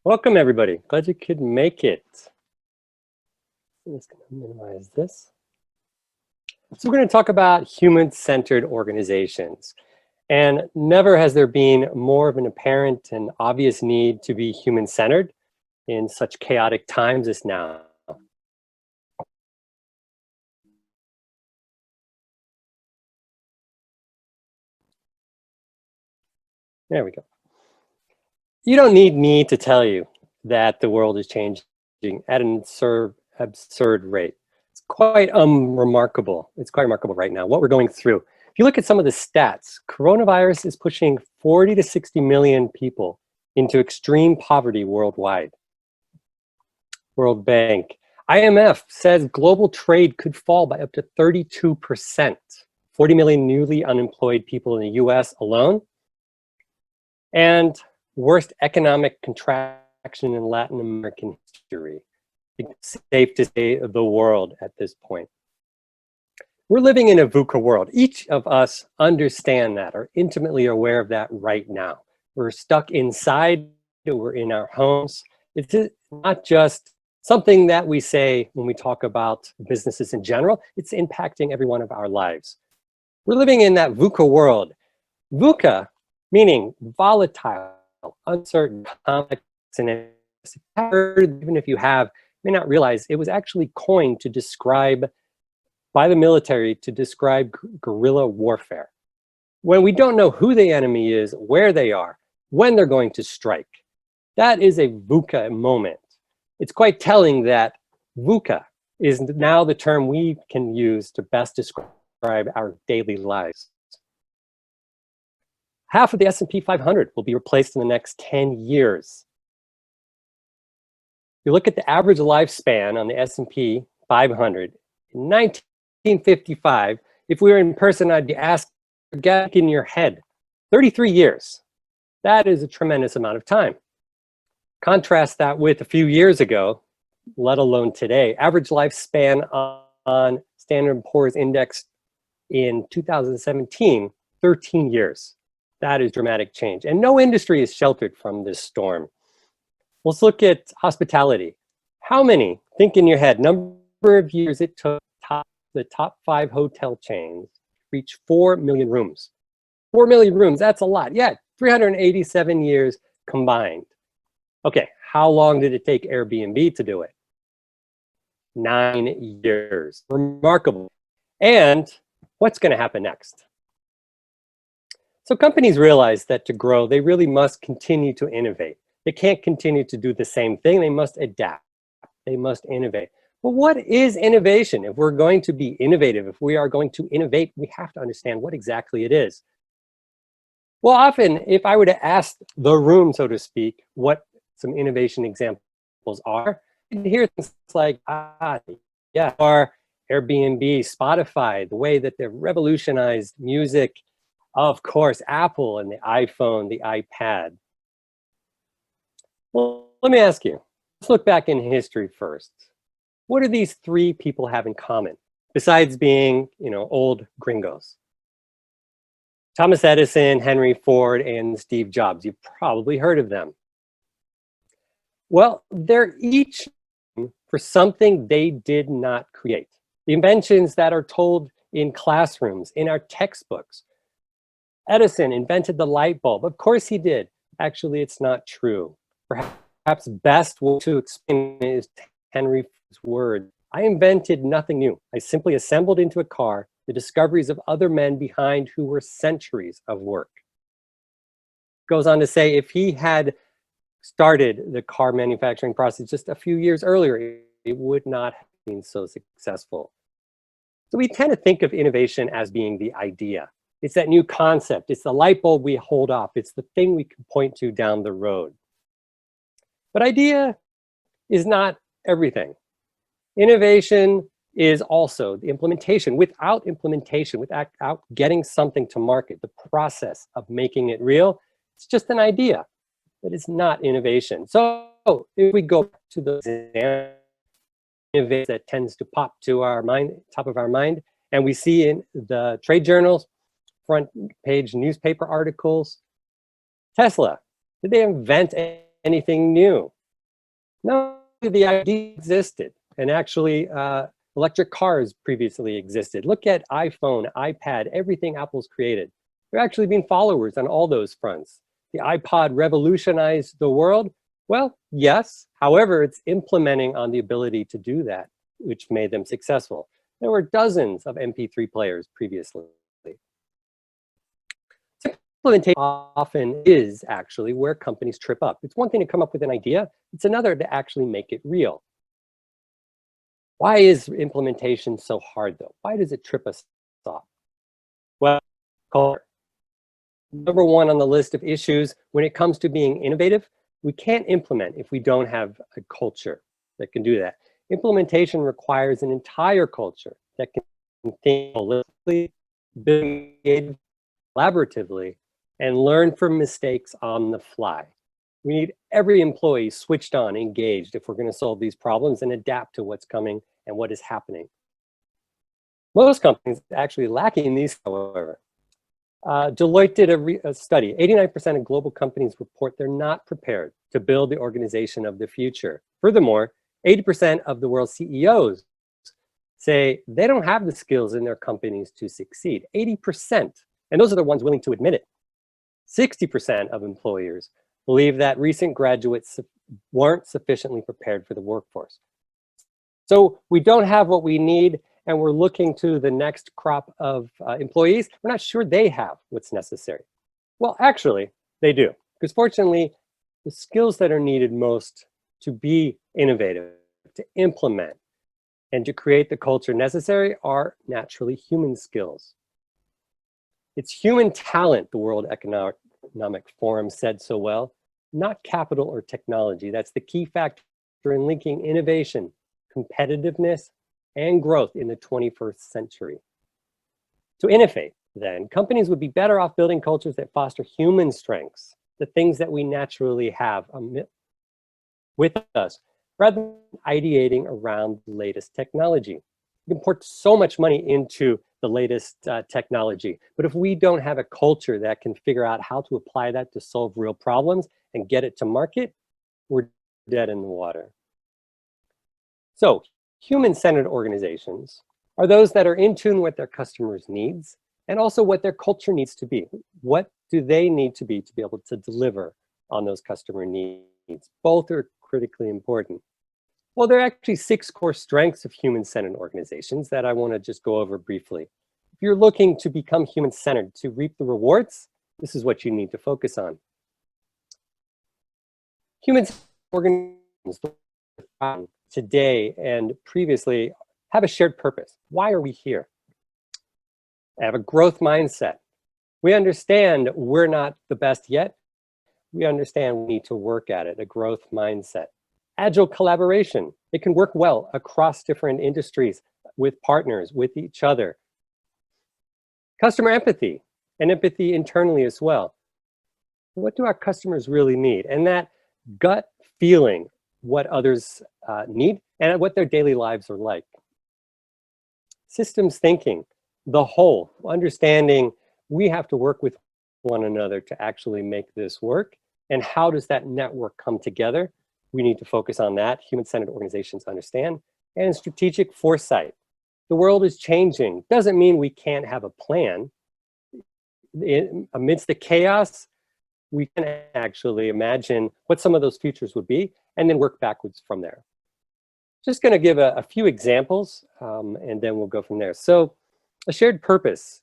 Welcome, everybody. Glad you could make it. I'm just going to minimize this. So we're going to talk about human-centered organizations. And never has there been more of an apparent and obvious need to be human-centered in such chaotic times as now. There we go. You don't need me to tell you that the world is changing at an absurd rate. It's quite remarkable. It's quite remarkable right now, what we're going through. If you look at some of the stats, coronavirus is pushing 40 to 60 million people into extreme poverty worldwide. World Bank. IMF says global trade could fall by up to 32%. 40 million newly unemployed people in the US alone. And worst economic contraction in Latin American history. It's safe to say the world at this point. We're living in a VUCA world. Each of us understand that, are intimately aware of that right now. We're stuck inside, we're in our homes. It's not just something that we say when we talk about businesses in general, it's impacting every one of our lives. We're living in that VUCA world. VUCA, meaning volatile, uncertain, complex, and even if you have, you may not realize it was actually coined to describe, by the military, to describe guerrilla warfare. When we don't know who the enemy is, where they are, when they're going to strike, that is a VUCA moment. It's quite telling that VUCA is now the term we can use to best describe our daily lives. Half of the S&P 500 will be replaced in the next 10 years. You look at the average lifespan on the S&P 500. In 1955, if we were in person, I'd be asked, get in your head, 33 years. That is a tremendous amount of time. Contrast that with a few years ago, let alone today. Average lifespan on Standard & Poor's Index in 2017, 13 years. That is dramatic change. And no industry is sheltered from this storm. Let's look at hospitality. How many, think in your head, number of years it took the top 5 hotel chains to reach 4 million rooms. 4 million rooms, that's a lot. Yeah, 387 years combined. Okay, how long did it take Airbnb to do it? 9 years. Remarkable. And what's going to happen next? So companies realize that to grow, they really must continue to innovate. They can't continue to do the same thing. They must adapt. They must innovate. But what is innovation? If we're going to be innovative, if we are going to innovate, we have to understand what exactly it is. Well, often, if I were to ask the room, so to speak, what some innovation examples are, you'd hear things like, or Airbnb, Spotify, the way that they've revolutionized music, of course, Apple and the iPhone, the iPad. Well, let me ask you, let's look back in history first. What do these 3 people have in common, besides being, old gringos? Thomas Edison, Henry Ford, and Steve Jobs. You've probably heard of them. Well, they're each for something they did not create. The inventions that are told in classrooms, in our textbooks. Edison invented the light bulb. Of course he did. Actually, it's not true. Perhaps best way to explain it is Henry Ford's word. I invented nothing new. I simply assembled into a car the discoveries of other men behind who were centuries of work. Goes on to say, if he had started the car manufacturing process just a few years earlier, it would not have been so successful. So we tend to think of innovation as being the idea. It's that new concept. It's the light bulb we hold up. It's the thing we can point to down the road. But idea is not everything. Innovation is also the implementation. Without implementation, without getting something to market, the process of making it real, it's just an idea. But it's not innovation. So if we go to the innovation that tends to pop to our mind, top of our mind, and we see in the trade journals, front page newspaper articles. Tesla, did they invent anything new? No, the idea existed, and actually electric cars previously existed. Look at iPhone, iPad, everything Apple's created. They're actually been followers on all those fronts. The iPod revolutionized the world. Well, yes. However, it's implementing on the ability to do that, which made them successful. There were dozens of MP3 players previously. Implementation often is actually where companies trip up. It's one thing to come up with an idea. It's another to actually make it real. Why is implementation so hard, though? Why does it trip us up? Well, culture. Number one on the list of issues when it comes to being innovative, we can't implement if we don't have a culture that can do that. Implementation requires an entire culture that can think holistically, build collaboratively, and learn from mistakes on the fly. We need every employee switched on, engaged, if we're going to solve these problems and adapt to what's coming and what is happening. Most companies are actually lacking these, however. Deloitte did a study. 89% of global companies report they're not prepared to build the organization of the future. Furthermore, 80% of the world's CEOs say they don't have the skills in their companies to succeed. 80%. And those are the ones willing to admit it. 60% of employers believe that recent graduates weren't sufficiently prepared for the workforce. So we don't have what we need, and we're looking to the next crop of employees. We're not sure they have what's necessary. Well, actually, they do. Because fortunately, the skills that are needed most to be innovative, to implement, and to create the culture necessary are naturally human skills. It's human talent, the World Economic Forum said so well, not capital or technology. That's the key factor in linking innovation, competitiveness, and growth in the 21st century. To innovate, then, companies would be better off building cultures that foster human strengths, the things that we naturally have with us, rather than ideating around the latest technology. You can pour so much money into the latest technology, but if we don't have a culture that can figure out how to apply that to solve real problems and get it to market, we're dead in the water. So, human-centered organizations are those that are in tune with their customers' needs and also what their culture needs to be. What do they need to be able to deliver on those customer needs? Both are critically important. Well, there are actually 6 core strengths of human-centered organizations that I want to just go over briefly. If you're looking to become human-centered to reap the rewards, this is what you need to focus on. Human-centered organizations today and previously have a shared purpose. Why are we here? I have a growth mindset. We understand we're not the best yet. We understand we need to work at it, a growth mindset. Agile collaboration. It can work well across different industries with partners, with each other. Customer empathy, and empathy internally as well. What do our customers really need? And that gut feeling what others need and what their daily lives are like. Systems thinking, the whole, understanding we have to work with one another to actually make this work. And how does that network come together? We need to focus on that. Human-centered organizations understand. And strategic foresight. The world is changing. Doesn't mean we can't have a plan. Amidst the chaos, we can actually imagine what some of those futures would be and then work backwards from there. Just going to give a few examples and then we'll go from there. So a shared purpose.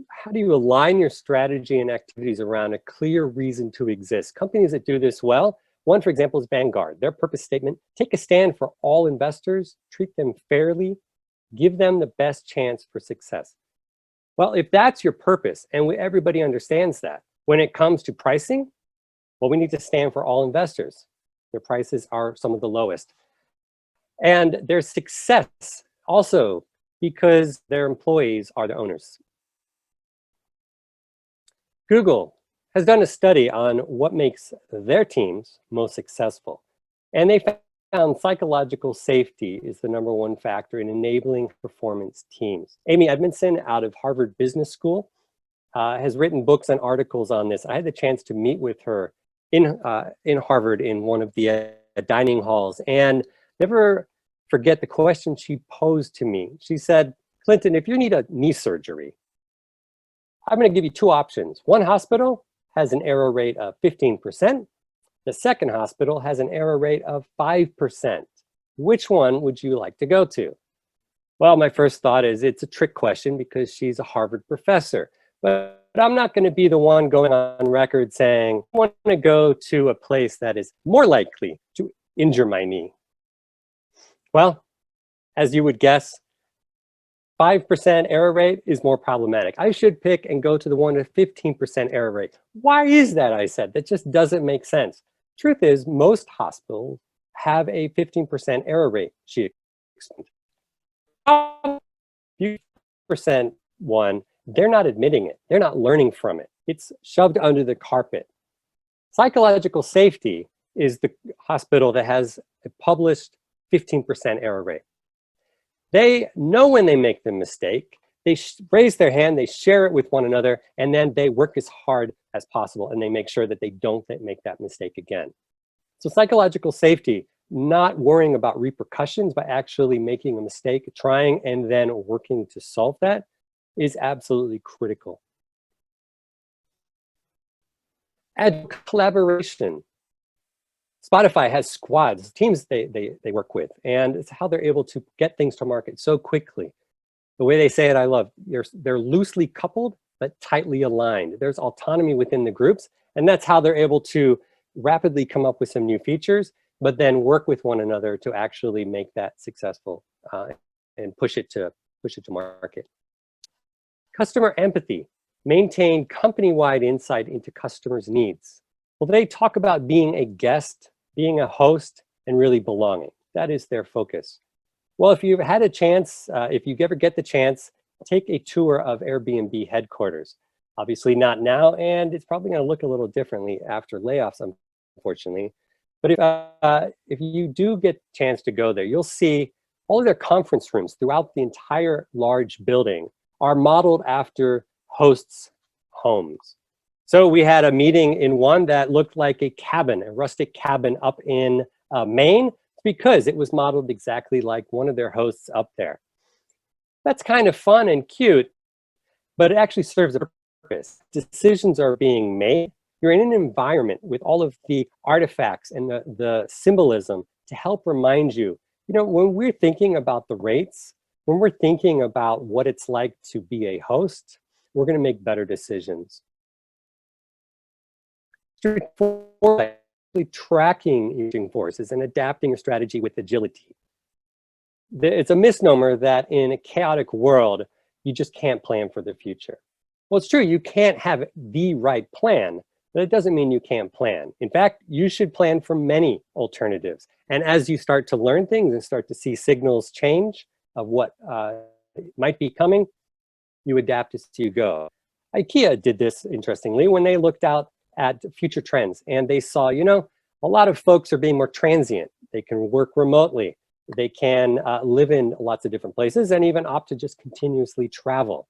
How do you align your strategy and activities around a clear reason to exist? Companies that do this well, one, for example, is Vanguard. Their purpose statement, take a stand for all investors, treat them fairly, give them the best chance for success. Well, if that's your purpose, and everybody understands that, when it comes to pricing, well, we need to stand for all investors. Their prices are some of the lowest. And their success also because their employees are the owners. Google has done a study on what makes their teams most successful. And they found psychological safety is the #1 factor in enabling performance teams. Amy Edmondson out of Harvard Business School has written books and articles on this. I had the chance to meet with her in Harvard in one of the dining halls, and never forget the question she posed to me. She said, Clynton, if you need a knee surgery, I'm going to give you two options. One hospital has an error rate of 15%. The second hospital has an error rate of 5%. Which one would you like to go to? Well, my first thought is it's a trick question because she's a Harvard professor. But I'm not going to be the one going on record saying, I want to go to a place that is more likely to injure my knee. Well, as you would guess, 5% error rate is more problematic. I should pick and go to the one with 15% error rate. Why is that, I said? That just doesn't make sense. Truth is, most hospitals have a 15% error rate, she explained. 50% one, they're not admitting it. They're not learning from it. It's shoved under the carpet. Psychological safety is the hospital that has a published 15% error rate. They know when they make the mistake, they raise their hand, they share it with one another, and then they work as hard as possible, and they make sure that they don't make that mistake again. So psychological safety, not worrying about repercussions by actually making a mistake, trying and then working to solve that, is absolutely critical. Agile collaboration. Spotify has squads, teams they work with, and it's how they're able to get things to market so quickly. The way they say it, I love. They're loosely coupled, but tightly aligned. There's autonomy within the groups, and that's how they're able to rapidly come up with some new features, but then work with one another to actually make that successful and push it to market. Customer empathy. Maintain company-wide insight into customers' needs. Well, they talk about being a guest, being a host, and really belonging. That is their focus. Well, if you've had a chance, if you ever get the chance, take a tour of Airbnb headquarters. Obviously not now, and it's probably going to look a little differently after layoffs, unfortunately. But if you do get a chance to go there, you'll see all of their conference rooms throughout the entire large building are modeled after hosts' homes. So we had a meeting in one that looked like a cabin, a rustic cabin up in Maine, because it was modeled exactly like one of their hosts up there. That's kind of fun and cute, but it actually serves a purpose. Decisions are being made. You're in an environment with all of the artifacts and the symbolism to help remind you, when we're thinking about the rates, when we're thinking about what it's like to be a host, we're going to make better decisions. Tracking aging forces and adapting a strategy with agility. It's a misnomer that in a chaotic world, you just can't plan for the future. Well, it's true, you can't have the right plan, but it doesn't mean you can't plan. In fact, you should plan for many alternatives. And as you start to learn things and start to see signals change of what might be coming, you adapt as you go. IKEA did this, interestingly, when they looked out at future trends and they saw, a lot of folks are being more transient. They can work remotely. They can live in lots of different places and even opt to just continuously travel.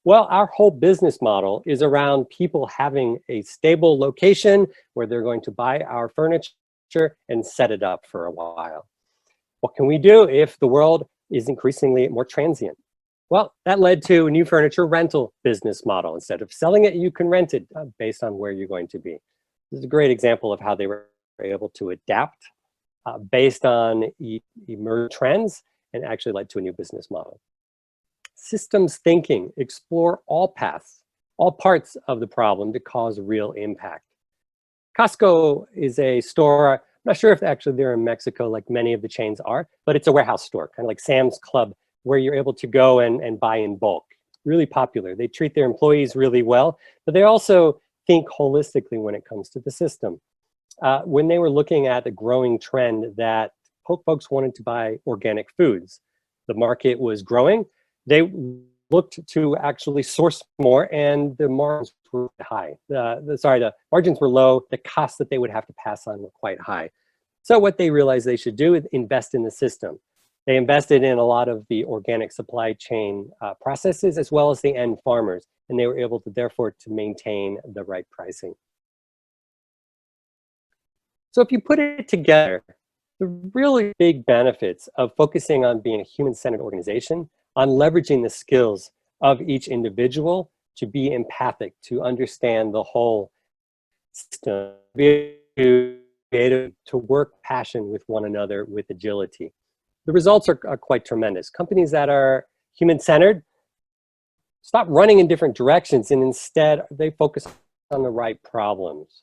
Well, our whole business model is around people having a stable location where they're going to buy our furniture and set it up for a while. What can we do if the world is increasingly more transient? Well, that led to a new furniture rental business model. Instead of selling it, you can rent it based on where you're going to be. This is a great example of how they were able to adapt based on emerging trends and actually led to a new business model. Systems thinking, explore all paths, all parts of the problem to cause real impact. Costco is a store, I'm not sure if actually they're in Mexico like many of the chains are, but it's a warehouse store, kind of like Sam's Club, where you're able to go and buy in bulk. Really popular. They treat their employees really well, but they also think holistically when it comes to the system. When they were looking at the growing trend that folks wanted to buy organic foods, the market was growing. They looked to actually source more, and the margins were high. The margins were low. The costs that they would have to pass on were quite high. So what they realized they should do is invest in the system. They invested in a lot of the organic supply chain processes as well as the end farmers. and they were able to therefore to maintain the right pricing. So if you put it together, the really big benefits of focusing on being a human-centered organization, on leveraging the skills of each individual to be empathic, to understand the whole system, to work passion with one another with agility. The results are quite tremendous. Companies that are human-centered stop running in different directions, and instead they focus on the right problems.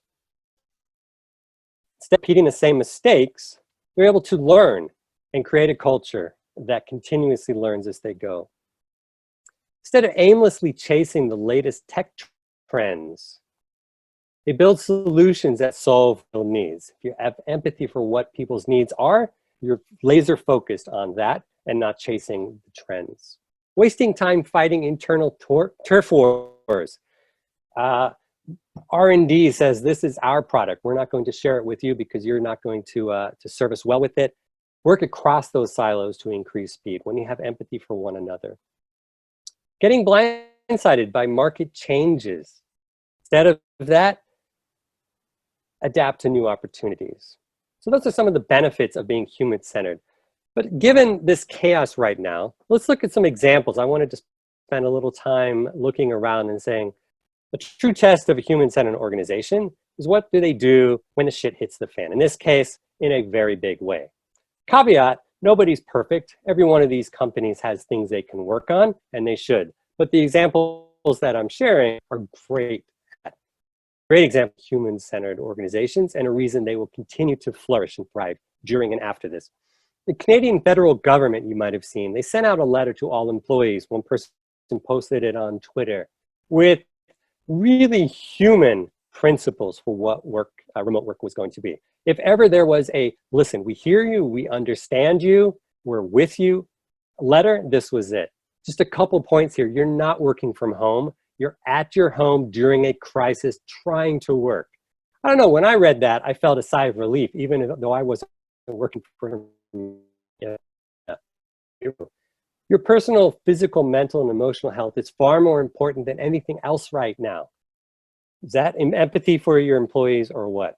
Instead of repeating the same mistakes, they're able to learn and create a culture that continuously learns as they go. Instead of aimlessly chasing the latest tech trends, they build solutions that solve real needs. If you have empathy for what people's needs are, you're laser focused on that and not chasing the trends. Wasting time fighting internal turf wars. R&D says this is our product. We're not going to share it with you because you're not going to serve us well with it. Work across those silos to increase speed when you have empathy for one another. Getting blindsided by market changes. Instead of that, adapt to new opportunities. So those are some of the benefits of being human-centered. But given this chaos right now, let's look at some examples. I wanted to spend a little time looking around and saying, a true test of a human-centered organization is what do they do when the shit hits the fan? In this case, in a very big way. Caveat, nobody's perfect. Every one of these companies has things they can work on, and they should. But the examples that I'm sharing are great example of human-centered organizations and a reason they will continue to flourish and thrive during and after this. The Canadian federal government, you might have seen, they sent out a letter to all employees. One person posted it on Twitter with really human principles for what remote work was going to be. If ever there was a, listen, we hear you, we understand you, we're with you letter, this was it. Just a couple points here. You're not working from home. You're at your home during a crisis trying to work. I don't know, when I read that, I felt a sigh of relief, even though I wasn't working for your personal, physical, mental, and emotional health is far more important than anything else right now. Is that empathy for your employees or what?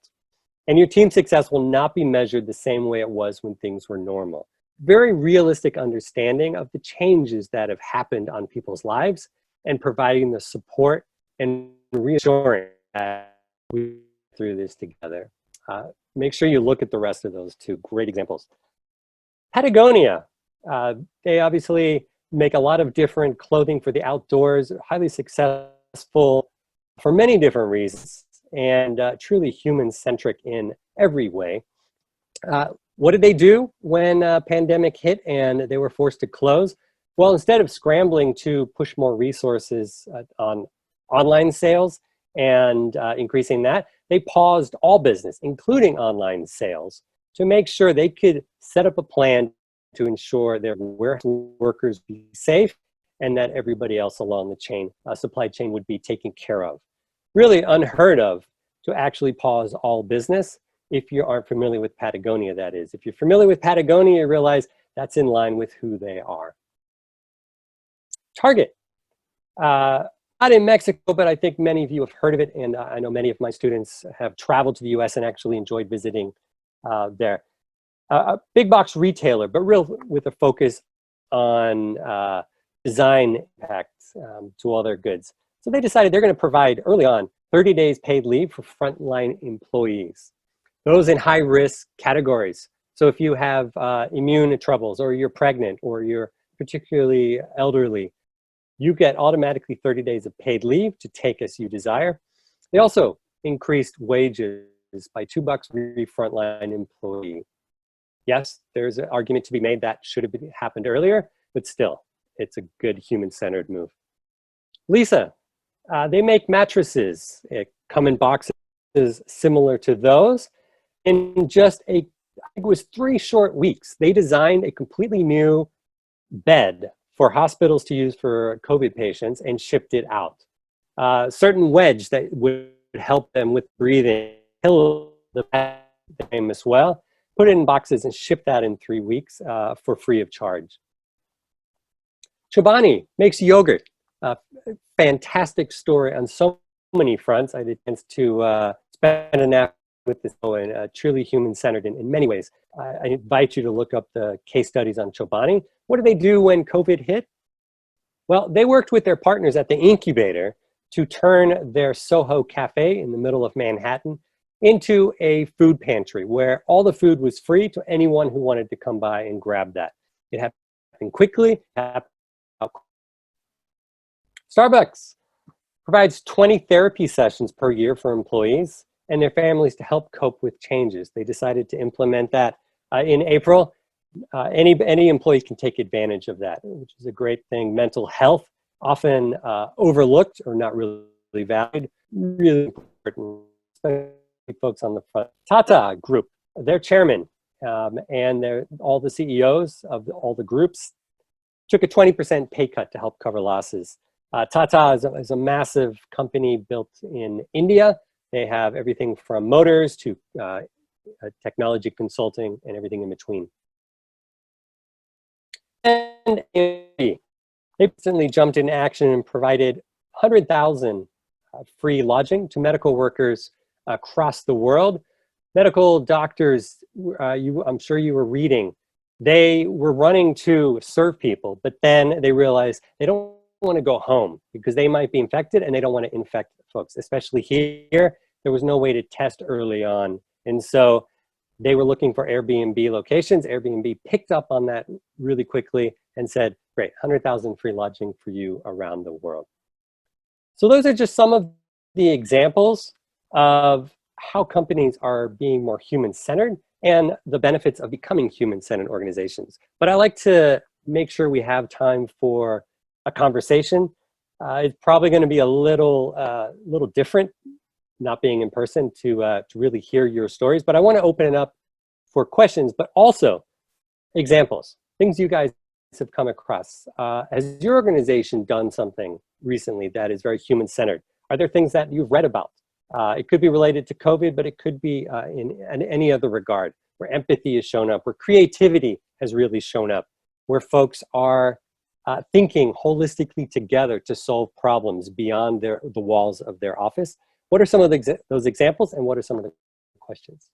And your team success will not be measured the same way it was when things were normal. Very realistic understanding of the changes that have happened on people's lives and providing the support and reassuring that we get through this together. Make sure you look at the rest of those two great examples. Patagonia, they obviously make a lot of different clothing for the outdoors, highly successful for many different reasons, and truly human-centric in every way. What did they do when pandemic hit and they were forced to close? Well, instead of scrambling to push more resources on online sales and increasing that, they paused all business, including online sales, to make sure they could set up a plan to ensure their warehouse workers be safe and that everybody else along the chain, supply chain, would be taken care of. Really unheard of to actually pause all business if you aren't familiar with Patagonia, that is. If you're familiar with Patagonia, you realize that's in line with who they are. Target. Not in Mexico, but I think many of you have heard of it, and I know many of my students have traveled to the US and actually enjoyed visiting there. A big box retailer, but real with a focus on design impact to all their goods. So they decided they're going to provide early on 30 days paid leave for frontline employees, those in high risk categories. So if you have immune troubles, or you're pregnant, or you're particularly elderly, you get automatically 30 days of paid leave to take as you desire. They also increased wages by $2 for every frontline employee. Yes, there's an argument to be made that should have happened earlier, but still, it's a good human-centered move. Lisa, they make mattresses, Comin Boxes similar to those. In just it was 3 short weeks, they designed a completely new bed for hospitals to use for COVID patients and shipped it out. Certain wedge that would help them with breathing, kill the pain as well, put it in boxes and ship that in 3 weeks for free of charge. Chobani makes yogurt, fantastic story on so many fronts. I had a chance to spend an hour with this and truly human-centered in many ways. I invite you to look up the case studies on Chobani. What did they do when COVID hit? Well, they worked with their partners at the incubator to turn their Soho cafe in the middle of Manhattan into a food pantry where all the food was free to anyone who wanted to come by and grab that. It happened quickly. Starbucks provides 20 therapy sessions per year for employees and their families to help cope with changes. They decided to implement that in April. Any employee can take advantage of that, which is a great thing. Mental health, often overlooked or not really valued, really important, especially folks on the front. Tata Group, their chairman and all the CEOs of all the groups took a 20% pay cut to help cover losses. Tata is a massive company built in India. They have everything from motors to technology consulting and everything in between. And they recently jumped in action and provided 100,000 free lodging to medical workers across the world. Medical doctors, I'm sure you were reading, they were running to serve people, but then they realized they don't want to go home because they might be infected and they don't want to infect folks, especially here. There was no way to test early on. And so they were looking for Airbnb locations. Airbnb picked up on that really quickly and said, great, 100,000 free lodging for you around the world. So those are just some of the examples of how companies are being more human-centered and the benefits of becoming human-centered organizations. But I like to make sure we have time for a conversation. It's probably going to be a little different, not being in person, to really hear your stories. But I want to open it up for questions, but also examples, things you guys have come across. Has your organization done something recently that is very human-centered? Are there things that you've read about? It could be related to COVID, but it could be in any other regard, where empathy has shown up, where creativity has really shown up, where folks are thinking holistically together to solve problems beyond the walls of their office. What are some of those examples, and what are some of the questions?